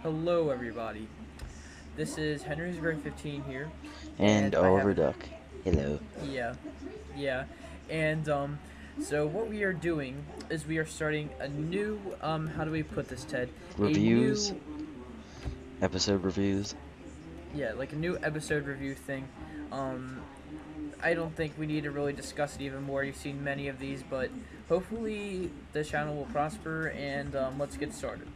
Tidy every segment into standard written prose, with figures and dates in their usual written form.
Hello, everybody. This is Henry's Grade 15 here, And and I Oliver have Duck. Hello. yeah, yeah, and so what we are doing is we are starting a new how do we put this, Ted? A Reviews? new Episode reviews? yeah, like a new episode review thing. Um, I don't think we need to really discuss it even more. You've seen many of these, but hopefully the channel will prosper. And let's get started.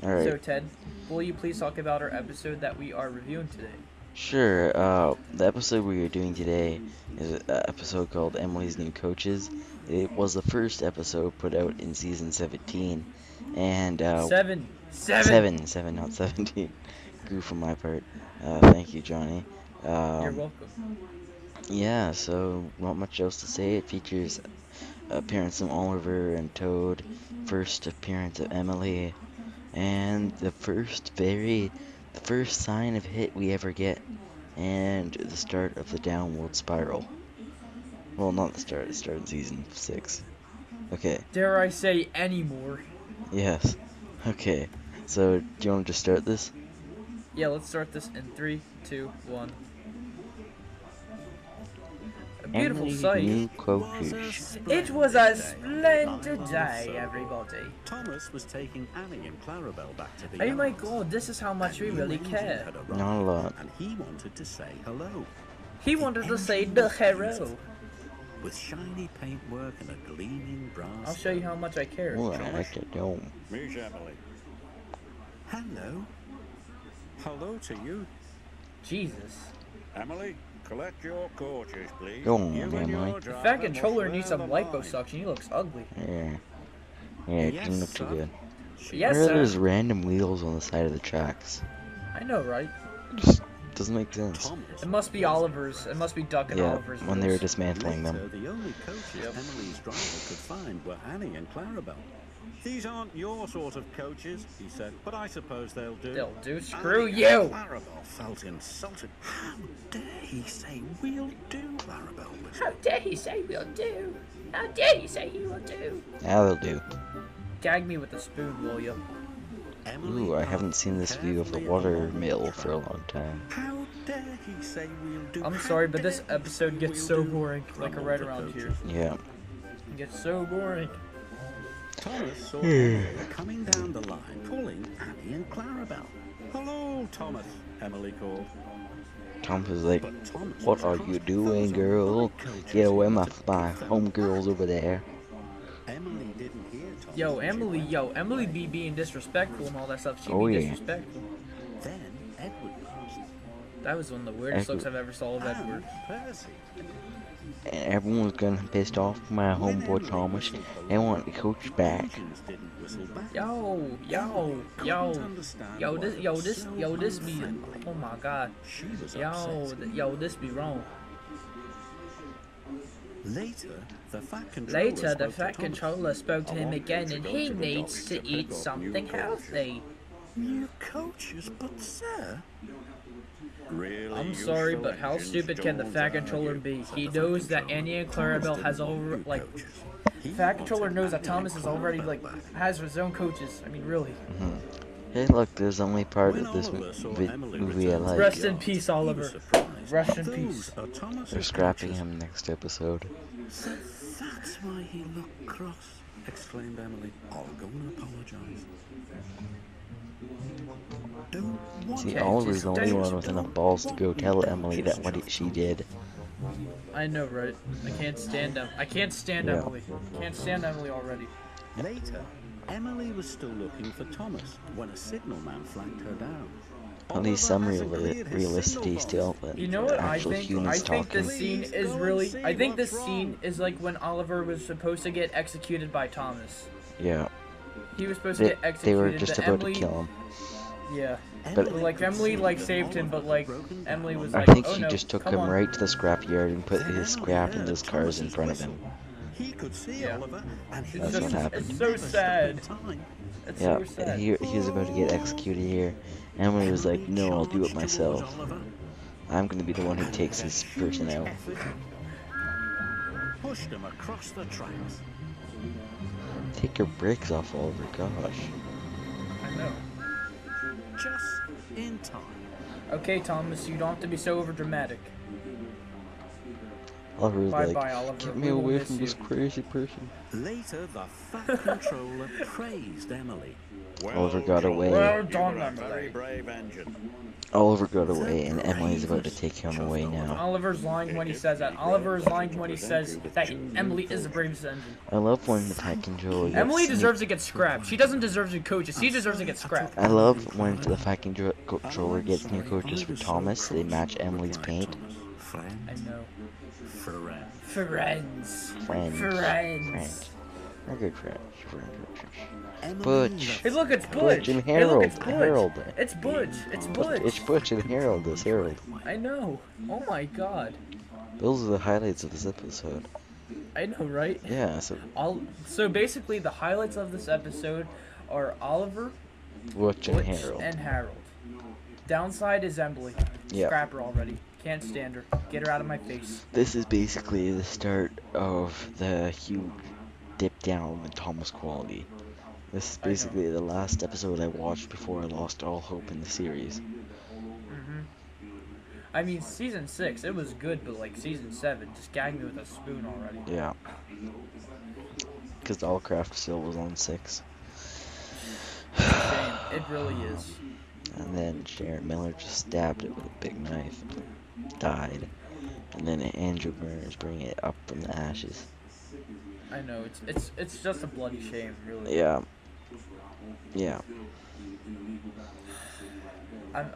Alright. So, Ted, will you please talk about our episode that we are reviewing today? Sure, the episode we are doing today is an episode called Emily's New Coaches. It was the first episode put out in season 17. And, Seven. seven, not 17. Goof on my part. Thank you, Johnny. You're Um, welcome. yeah, so not much else to say. It features appearance of Oliver and Toad, first appearance of Emily, and the first sign of hit we ever get, and the start of the downward spiral. Well, not the start, it started in season 6. Okay, Dare I say any more? yes. Okay, so do you want to just start this? Yeah, let's start this in 3, 2, 1. A beautiful Emily's sight. new coaches. It was a splendid day, everybody. Thomas was taking Annie and Clarabelle back to the Oh my yards. god, this is how much we really care. Had arrived, Not a lot. and he wanted to say hello. He wanted to say the hero. With shiny paintwork and a gleaming brass. I'll show you how much I care. Oh, I like the dome. Meet Emily. Hello. Hello to you. Jesus. Emily, collect your coaches, please. Go on, You and Emily. your The driver fat must controller clear needs some the line. liposuction. He looks ugly. Yeah. Yeah, it Yes, doesn't look too sir. good. Yes, Where are sir. those random wheels on the side of the tracks? I know, right? Just doesn't make sense. Thomas It must be Oliver's. It must be Duck and Yeah, Oliver's. when they were wheels. dismantling Later, them. the only coaches Yep. Emily's driver could find were Annie and Clarabelle. These aren't your sort of coaches, he said, but I suppose they'll do. They'll do. Screw Annie you! and Clarabelle felt insulted. How dare he say we'll do, Clarabelle whispered. How dare he say we'll do? How dare you say you will do? Now they'll do. Gag me with a spoon, will you? Emily Ooh, I haven't puffed seen this view of the carefully water along the mill track. for a long time. How dare he say we'll do? I'm How sorry, but this dare he episode say gets we'll so do? boring, like grumbled right the around here. coaches. Yeah. It gets so boring. Thomas saw Emily coming down the line, calling Annie and Clarabelle. Hello, Thomas, Emily called. Tom was like, But Thomas "What was are cross. you Those doing, are girl? my coaches Get away, he my wanted to give them homegirls back." over there." Emily didn't hear Thomas. Yo, and she Emily, went Emily be being disrespectful and all that stuff. She Oh, be yeah. disrespectful. Then Edward passed. That was one of the weirdest looks Edward. I've ever saw of Edward. And Percy. And everyone was getting pissed off with my When homeboy Emily Thomas. whistled They hello, want the coach back. Engines didn't whistle back. Yo, Couldn't understand why it was so this be. unfriendly. Oh my god. She was upset. Yo, this be wrong. Later, the fat controller Later, the spoke to fat Thomas. controller spoke to I him want you again, to and go he to the needs doctor to to pick eat up something new coaches. healthy. New coaches, but sir. Really I'm useful sorry, but how engines, stupid can the Jones, fat aren't controller you? be? said He the fat knows that controller. Annie and Thomas Clarabelle didn't has want over new like. coaches. The He fat controller wanted knows that Annie Thomas and is already Clarabelle like back. has his own coaches. I mean, really. Hey, look, there's only part When of this Oliver saw Emily movie I return to like. the Rest in yard, peace, he was Oliver. surprised. Rest in Those peace. are Thomas's They're scrapping coaches. him next episode. So that's why he looked cross, exclaimed Emily. I'll go and apologize. Don't want See, Okay, Oliver's just the only don't- one with enough balls to go tell Emily that what she did. I know, right? I can't stand them. I can't stand Yeah. Emily. Can't stand Emily already. Later, Emily was still looking for Thomas when a signalman flagged her down. At least some Oliver hasn't cleared his realisticity signal still, box. but You know what I actual think? humans I think talking. this scene Please is go and really. see I think this what's scene wrong. is like when Oliver was supposed to get executed by Thomas. Yeah, He was supposed to they, get they executed. were just but about Emily, to kill him. Yeah. But- Like Emily like saved him, but like Emily was I like, think oh he no, just took come him on. right to the scrapyard and put Then his Emily scrap in heard those cars in Thomas's front of him. whistle. He could see Yeah. Oliver, and he It's That's just- what happened. it's so sad. It's Yeah, so sad. he was about to get executed here. Emily was like, "No, I'll do it myself. I'm gonna be the one who takes this person out." Pushed him across the tracks. Take your brakes off, Oliver. Gosh. I know. in time. Okay, Thomas, you don't have to be so overdramatic. Oliver's like, Bye-bye, Oliver. get We me will away miss from this you. crazy person. Later, the Fat Controller praised Emily. Oliver got Joel, away. Well you done, were a Emily. very brave engine. Oliver got away, The and Emily's about to bravest, take him chuffed away Oliver. now. Oliver's lying when he says that. Oliver is lying when he says that Emily is the bravest engine. I love when the Fat Controller gets Emily sneak- deserves to get scrapped. She doesn't deserve to be coaches. She deserves to get scrapped. I love when the Fat Controller gets new coaches for Thomas. They match Emily's paint. I know. Friend. Friends. Friends. Friends. We're good friends. Emily Butch. Hey, look, it's Butch Butch. and Hey, look, it's Harold. Butch. It's Butch. It's Butch. It's Butch and Harold. It's Harold. I know. Oh my god. Those are the highlights of this episode. I know, right? Yeah, so So basically, the highlights of this episode are Oliver, Butch and Butch, Harold. and Harold. Downside is Emily. Yep. Scrap her already. Can't stand her. Get her out of my face. This is basically the start of the huge dip down in Thomas quality. This is I know. basically the last episode I watched before I lost all hope in the series. I mean, season 6, it was good, but like season 7, just gag me with a spoon already. Yeah. Because the Allcraft still was on 6. Shame. It really is. And then Sharon Miller just stabbed it with a big knife and died. And then Andrew Burns bring it up from the ashes. I know, it's just a bloody shame, really. Yeah. Yeah.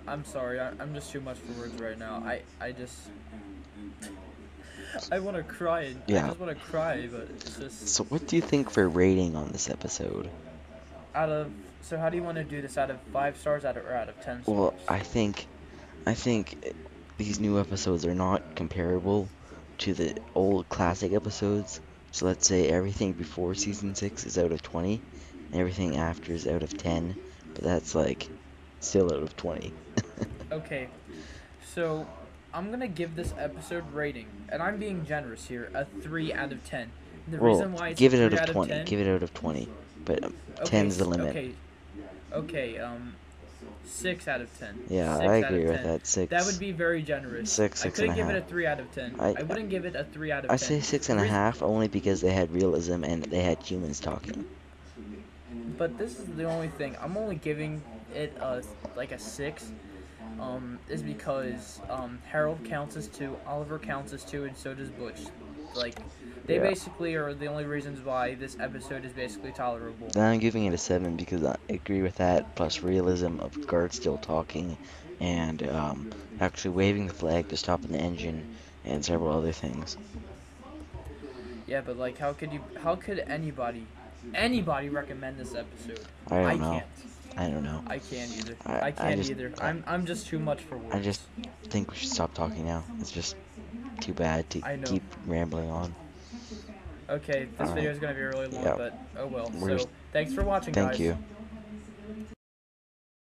I'm sorry, I'm just too much for words right now. I just I want to cry. Yeah. I just want to cry, but it's just So what do you think for rating on this episode? So how do you want to do this? Out of 5 stars, or out of 10 stars? Well, I think these new episodes are not comparable to the old classic episodes. So let's say everything before season 6 is out of 20, and everything after is out of 10. But that's like still out of 20. Okay, so I'm gonna give this episode rating, and I'm being generous here, a 3 out of 10. The Well, reason why it's give a it 3 out of 20. 10, Give it out of 20. But okay, 10's the limit. Okay, 6 out of 10. Yeah, 6 I out of agree with 10. that. 6. That would be very generous. 6, I 6 couldn't and a give it a half. 3 out of 10. I- I wouldn't give it a 3 out of 10. I say 6 and a half only because they had realism and they had humans talking. But this is the only thing. I'm only giving it a 6. Is because Harold counts as 2, Oliver counts as 2, and so does Butch. Like, they Yeah. basically are the only reasons why this episode is basically tolerable. Then I'm giving it a 7 because I agree with that, plus realism of guards still talking and actually waving the flag to stop an engine and several other things. Yeah, but like, how could anybody recommend this episode? I don't know. Can't. I don't know. I can't either. I I can't just- either. I'm just too much for words. I just think we should stop talking now. It's just too bad to I know. keep rambling on. Okay, this Alright. video is gonna be really long, Yeah. but oh well. We're So, thanks for watching, Thank guys. you.